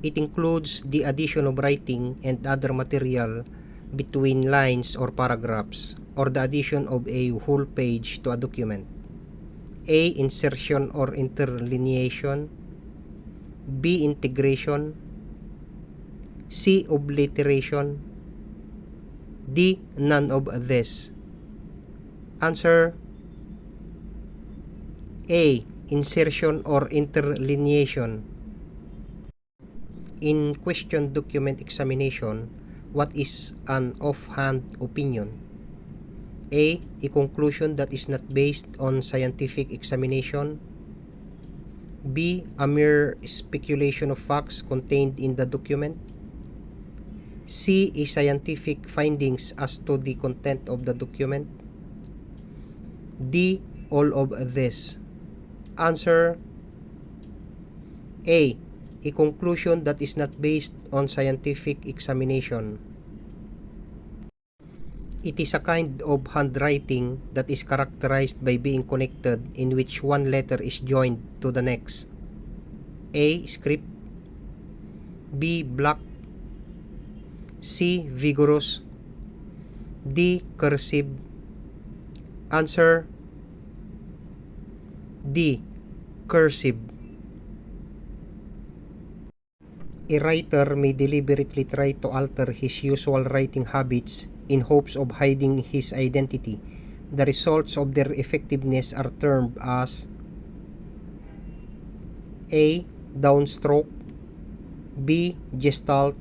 It includes the addition of writing and other material between lines or paragraphs, or the addition of a whole page to a document. A. Insertion or interlineation. B. Integration. C. Obliteration. D. None of this. Answer A. Insertion or interlineation. In question document examination, what is an offhand opinion? A. A conclusion that is not based on scientific examination. B. A mere speculation of facts contained in the document. C. A scientific findings as to the content of the document. D. All of this. Answer A. A conclusion that is not based on scientific examination. It is a kind of handwriting that is characterized by being connected, in which one letter is joined to the next. A. Script. B. Block. C. Vigorous. D. Cursive. Answer D. Cursive. A writer may deliberately try to alter his usual writing habits in hopes of hiding his identity. The results of their effectiveness are termed as A. Downstroke. B. Gestalt.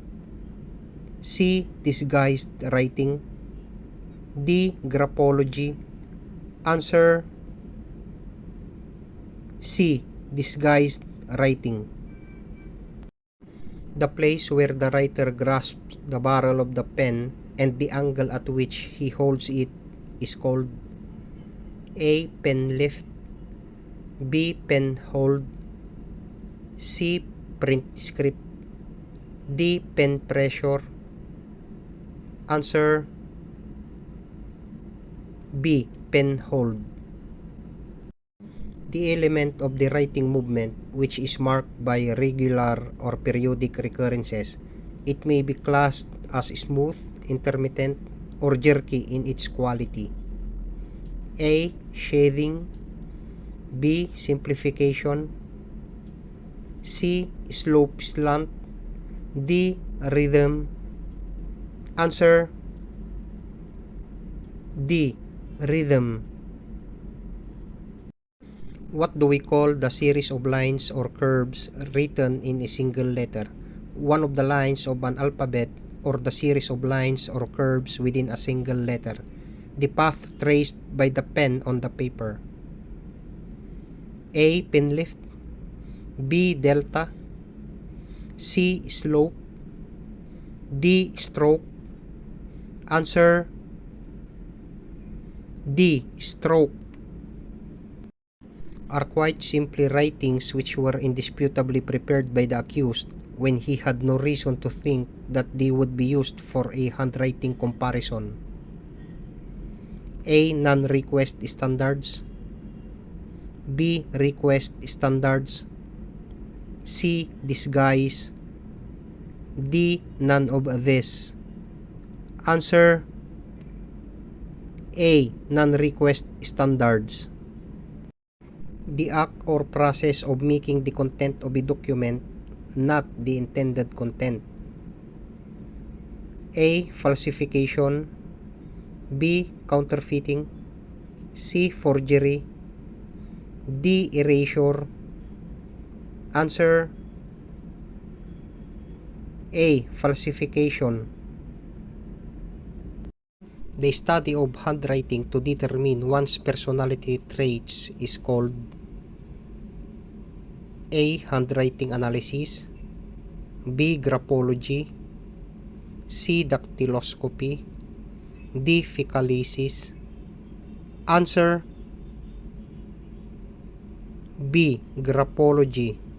C. Disguised writing. D. Graphology. Answer C. Disguised writing. The place where the writer grasps the barrel of the pen and the angle at which he holds it is called A. Pen lift. B. Pen hold. C. Print script. D. Pen pressure. Answer B. Pen hold. The element of the writing movement which is marked by regular or periodic recurrences. It may be classed as smooth, intermittent, or jerky in its quality. A. Shading. B. Simplification. C. Slope slant. D. Rhythm. Answer D. Rhythm. What do we call the series of lines or curves written in a single letter? One of the lines of an alphabet, or the series of lines or curves within a single letter. The path traced by the pen on the paper. A. Pen lift. B. Delta. C. Slope. D. Stroke. Answer D. Stroke. Are quite simply writings which were indisputably prepared by the accused when he had no reason to think that they would be used for a handwriting comparison. A. Non-request standards. B. Request standards. C. Disguise. D. None of this. Answer A. Non-request standards. The act or process of making the content of a document not the intended content. A. Falsification. B. Counterfeiting. C. Forgery. D. Erasure. Answer A. Falsification. The study of handwriting to determine one's personality traits is called A. Handwriting analysis. B. Graphology. C. Dactyloscopy. D. Fecalysis. Answer B. Graphology.